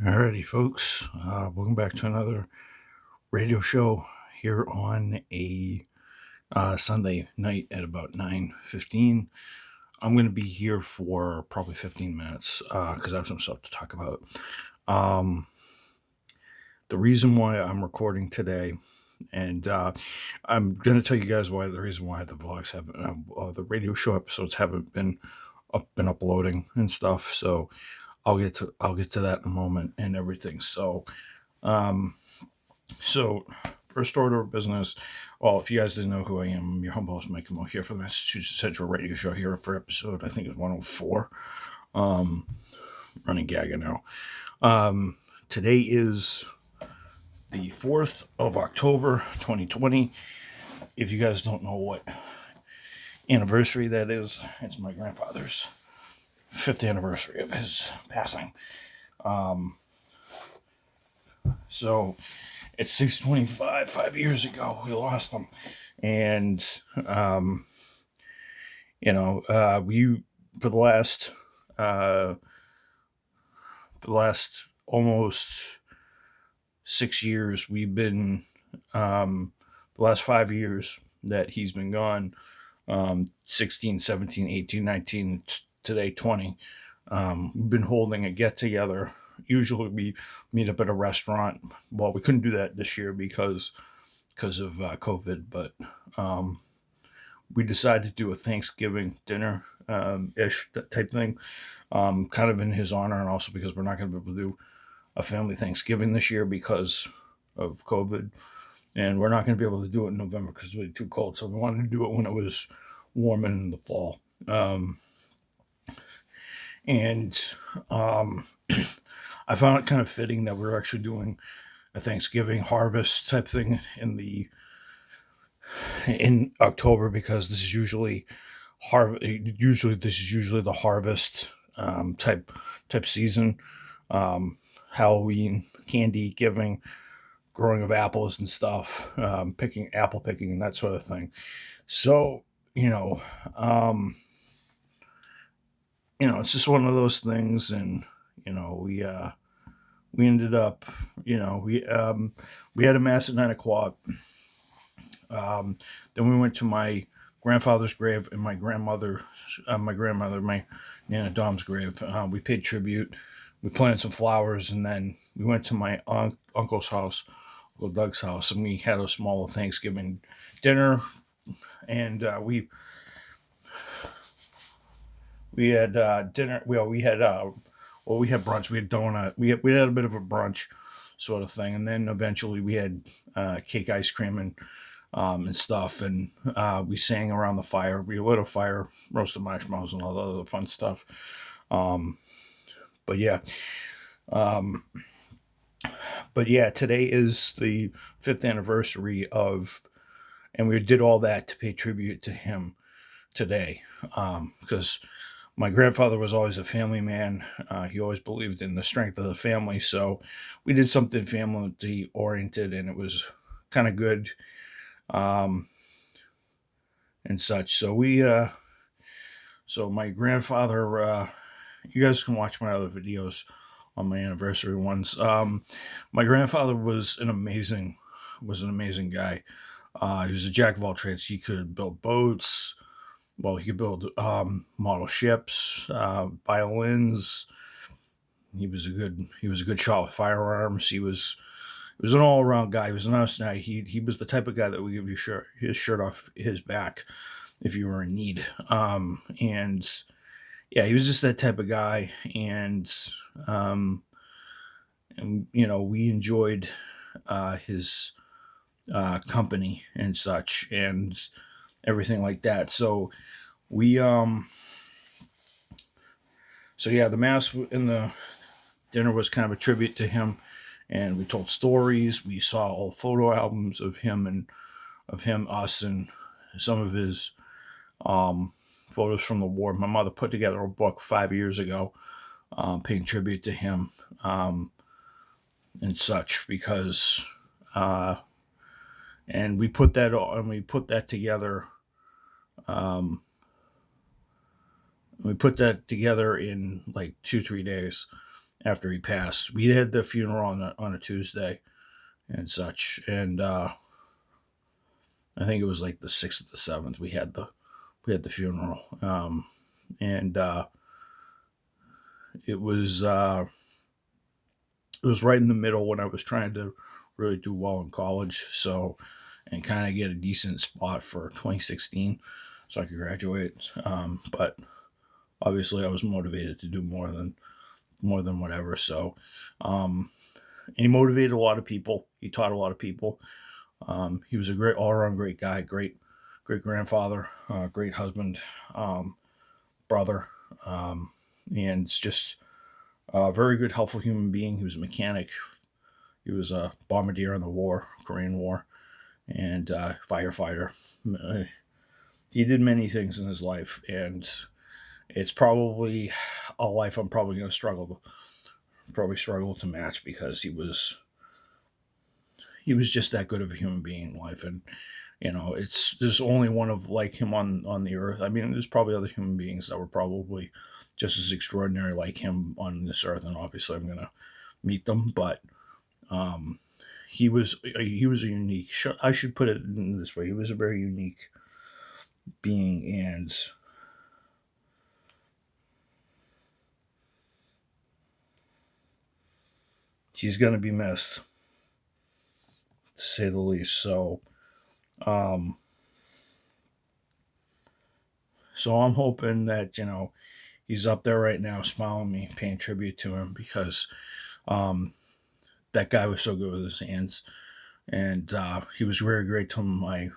Alrighty, folks. Welcome back to another radio show here on a Sunday night at about 9:15. I'm going to be here for probably 15 minutes because I have some stuff to talk about. Um, the reason why I'm recording today, and I'm going to tell you guys why. The reason why the vlogs haven't, the radio show episodes haven't been uploading and stuff. So I'll get to that in a moment and everything. Um, So, first order of business. Well, if you guys didn't know who I am, I'm your humble host, Mike Mo, here for the Massachusetts Central Radio Show here for episode, I think it's 104. Um, Running gaga now. Today is the 4th of October, 2020. If you guys don't know what anniversary that is, it's my grandfather's 5th anniversary of his passing. So, it's 6:25, 5 years ago, we lost him. And we for the last uh, almost 6 years, we've been the last 5 years that he's been gone, 16, 17, 18, 19, today 20. We've been holding a get together. Usually we meet up at a restaurant. Well, we couldn't do that this year because of COVID, but we decided to do a Thanksgiving dinner ish type thing, kind of in his honor, and also because we're not going to be able to do a family Thanksgiving this year because of COVID, and we're not going to be able to do it in November because it's really too cold. So we wanted to do it when it was warm in the fall, and um, I found it kind of fitting that we're actually doing a Thanksgiving harvest type thing in October because this is usually the harvest type season, Halloween candy giving, growing of apples and stuff, apple picking and that sort of thing. So you know, um, it's just one of those things, and we ended up, we had a mass at 9 o'clock. Then we went to my grandfather's grave and my grandmother, my Nana Dom's grave. We paid tribute. We planted some flowers, and then we went to my uncle's house, Uncle Doug's house, and we had a small Thanksgiving dinner. And we had dinner. We had brunch. We had donut. We had a bit of a brunch sort of thing, and then eventually we had cake, ice cream, and stuff. And we sang around the fire. We lit a fire, roasted marshmallows, and all the other fun stuff. Um, but yeah, um, today is the 5th anniversary and we did all that to pay tribute to him today, because my grandfather was always a family man. He always believed in the strength of the family, so we did something family oriented, and it was kind of good. Um, and such. So my grandfather, you guys can watch my other videos on my anniversary ones. My grandfather was an amazing guy. He was a jack of all trades. He could build boats. Well, he could build model ships, violins. He was a good shot with firearms. He was an all around guy. He was an honest guy. He was the type of guy that would give you his shirt off his back if you were in need. And yeah, he was just that type of guy. Um, and we enjoyed his company and such and everything like that. We so yeah, the mass and the dinner was kind of a tribute to him, and we told stories. We saw all photo albums of us, and some of his um, photos from the war. My mother put together a book 5 years ago, paying tribute to him, and such, because uh, and we put that together. Um, we put that together in like 2-3 days, after he passed. We had the funeral on a Tuesday and such, and I think it was like the 6th or the 7th. We had the funeral, and it was uh, it was right in the middle when I was trying to really do well in college, so and kind of get a decent spot for 2016, so I could graduate. But obviously, I was motivated to do more than whatever. So, um, and he motivated a lot of people. He taught a lot of people. He was a great all around great guy, great grandfather, great husband, brother, and just a very good, helpful human being. He was a mechanic. He was a bombardier in the war, Korean War, and firefighter. Uh, He did many things in his life, and it's probably a life I'm probably going to struggle to match because he was just that good of a human being in life. And it's there's only one of like him on the earth. I mean, there's probably other human beings that were probably just as extraordinary like him on this earth, and obviously I'm gonna meet them. But um, he was a unique. I should put it in this way: he was a very unique being, and he's gonna be missed, to say the least. Um, so I'm hoping that he's up there right now, smiling at me, paying tribute to him because um, that guy was so good with his hands, and he was very great to my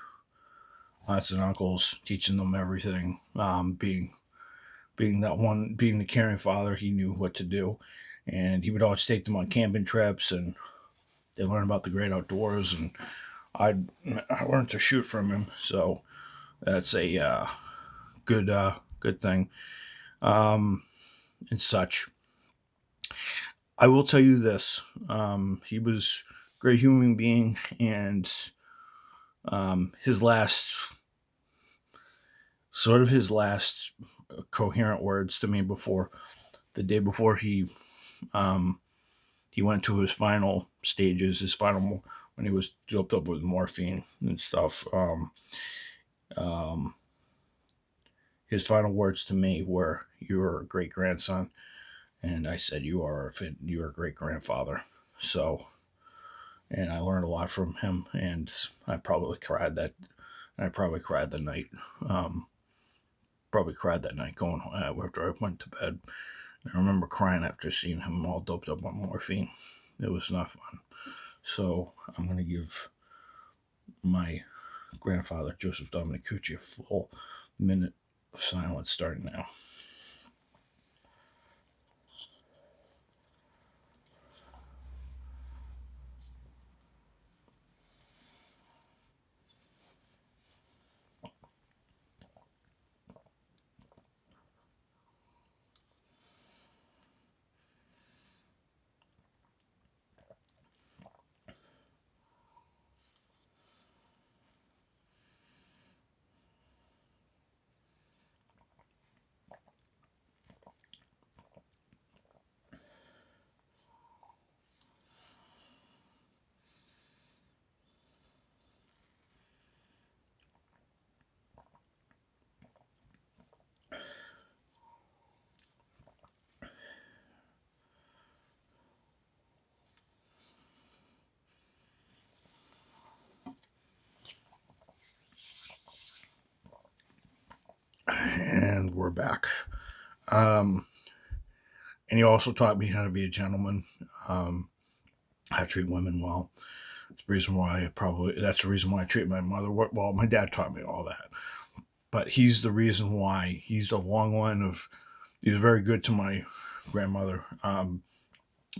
aunts and uncles, teaching them everything. Being the caring father, he knew what to do, and he would always take them on camping trips, and they learn about the great outdoors. And I I learned to shoot from him, so that's a good thing, um, and such. I will tell you this: he was a great human being, and his last coherent words to me before the day before um, he went to his final stages, when he was doped up with morphine and stuff. Um, his final words to me were, "You're a great grandson," and I said, "You are a great grandfather." So, and I learned a lot from him, and I probably cried that. I probably cried the night. Um, Probably cried that night going after I went to bed. I remember crying after seeing him all doped up on morphine. It was not fun. So I'm going to give my grandfather, Joseph Dominicucci, a full minute of silence starting now. And we're back. Um, and he also taught me how to be a gentleman, how to treat women well. That's the reason why I treat my mother well. My dad taught me all that, but he's the reason why. He's a long line of. He was very good to my grandmother.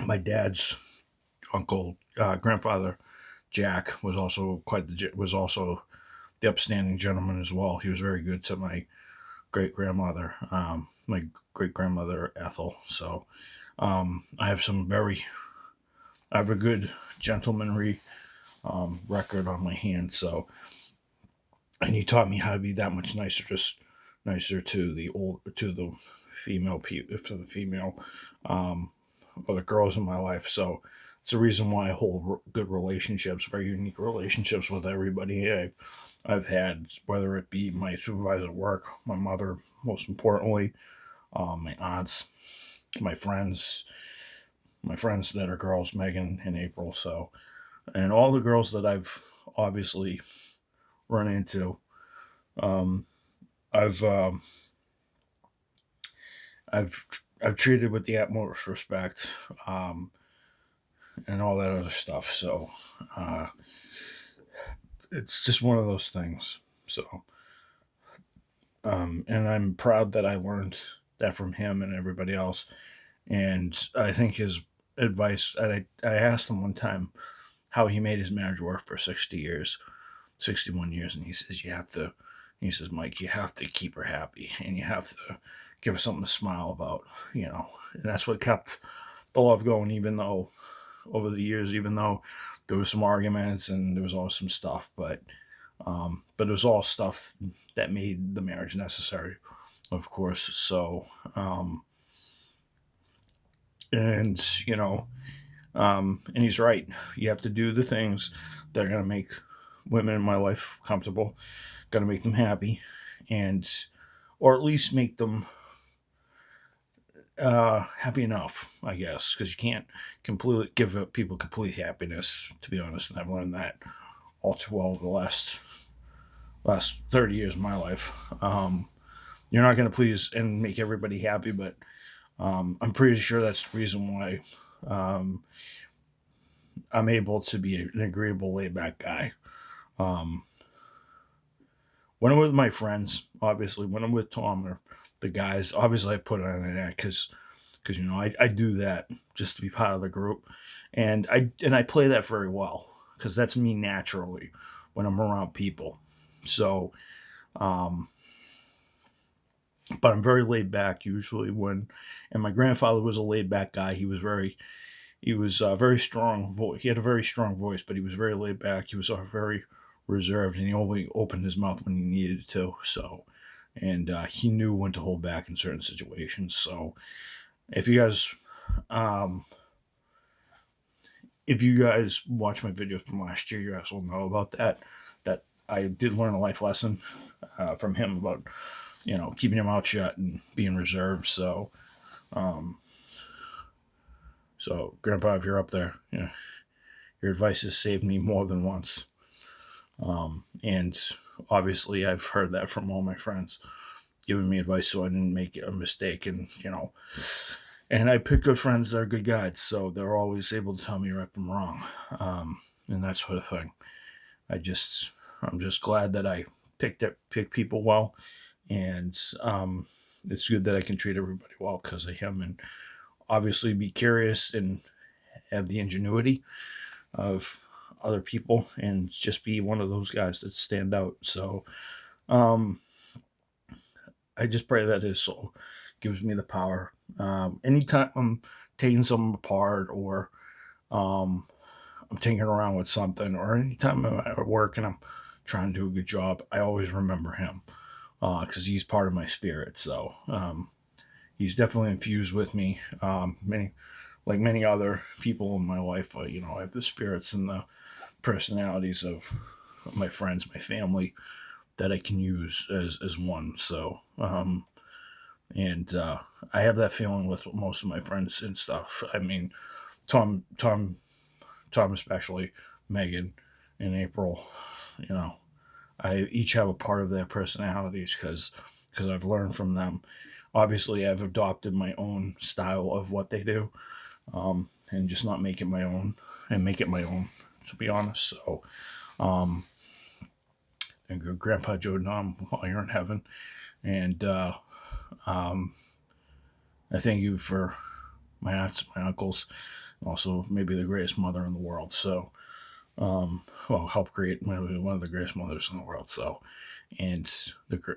My dad's grandfather, Jack, was also the upstanding gentleman as well. He was very good to my my great grandmother Ethel. So I have a good gentlemanly record on my hand. So, and he taught me how to be that much nicer, just nicer to the female, um, or the girls in my life. So it's the reason why I hold good relationships, very unique relationships with everybody I've had, whether it be my supervisor at work, my mother, most importantly, my aunts, my friends that are girls, Megan and April. So, and all the girls that I've obviously run into, um, I've um, I've I've treated with the utmost respect, um, and all that other stuff. So, uh, it's just one of those things. So, and I'm proud that I learned that from him and everybody else. And I think his advice, and I asked him one time how he made his marriage work for 60 years, 61 years. And he says, he says, Mike, you have to keep her happy and you have to give her something to smile about, and that's what kept the love going, even though over the years, even though there was some arguments and there was all some stuff, but it was all stuff that made the marriage necessary, of course. So, and and he's right. You have to do the things that are going to make women in my life comfortable, going to make them happy, and or at least make them happy enough, I guess, because you can't completely give people complete happiness. To be honest, and I've learned that all too well over the last 30 years of my life. You're not going to please and make everybody happy, but I'm pretty sure that's the reason why um, I'm able to be an agreeable, laid back guy. Um, when I'm with my friends, obviously, when I'm with Tom or the guys, obviously I put on an act because I do that just to be part of the group, and I play that very well because that's me naturally when I'm around people. So, um, but I'm very laid back usually and my grandfather was a laid back guy. He was very strong voice. He had a very strong voice, but he was very laid back. He was very reserved, and he only opened his mouth when he needed to. So, and he knew when to hold back in certain situations. So, if you guys, um, if you guys watch my videos from last year, you guys will know about that. That I did learn a life lesson from him about keeping your mouth shut and being reserved. Um, so Grandpa, if you're up there, your advice has saved me more than once. And obviously, I've heard that from all my friends giving me advice so I didn't make a mistake. And I pick good friends that are good guides, so they're always able to tell me right from wrong, and that sort of thing. I'm just glad that I picked people well, and it's good that I can treat everybody well because of him, and obviously be curious and have the ingenuity of other people and just be one of those guys that stand out. So um, I just pray that his soul gives me the power. Anytime I'm taking something apart or um, I'm tinkering around with something, or anytime I'm at work and I'm trying to do a good job, I always remember him because he's part of my spirit. So he's definitely infused with me. Like many other people in my life, I have the spirits and the personalities of my friends, my family that I can use as one. So, and I have that feeling with most of my friends and stuff. I mean, Tom, Tom, Tom, especially Megan and April. You know, I each have a part of their personalities because I've learned from them. Obviously, I've adopted my own style of what they do, and just not make it my own and make it my own. To be honest, so and good Grandpa Joe Dom while you're in heaven. And um, I thank you for my aunts, my uncles, also maybe the greatest mother in the world. So, well, help create one of the greatest mothers in the world. So, and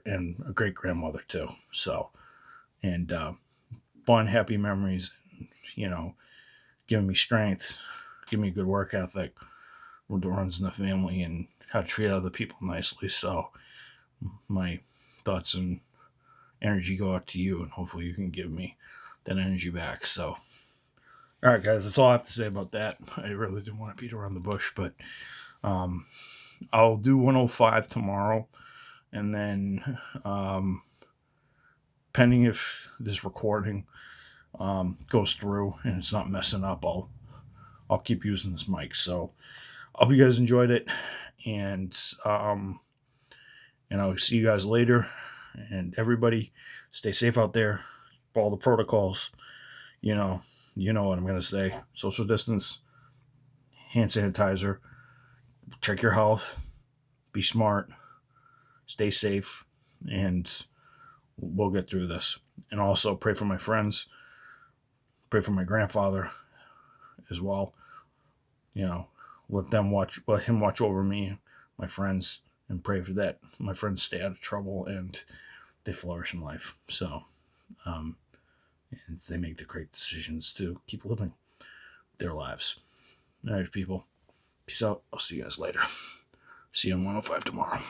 and a great grandmother too. So, and fun, happy memories. You know, giving me strength, giving me good work ethic, what runs in the family, and how to treat other people nicely. So, my thoughts and energy go out to you, and hopefully you can give me that energy back. So, All right, guys, that's all I have to say about that. I really didn't want to beat around the bush, but um, I'll do 105 tomorrow, and then pending if this recording goes through and it's not messing up, I'll keep using this mic. So I hope you guys enjoyed it, and I'll see you guys later. And everybody, stay safe out there. Follow the protocols. You know, you know what I'm gonna say. Social distance, hand sanitizer, check your health, be smart, stay safe, and we'll get through this. And also pray for my friends, pray for my grandfather as well. You know, let him watch over me, my friends, and pray for that my friends stay out of trouble and they flourish in life. So, um, and they make the great decisions to keep living their lives. All right, people. Peace out. I'll see you guys later. See you on 105 tomorrow.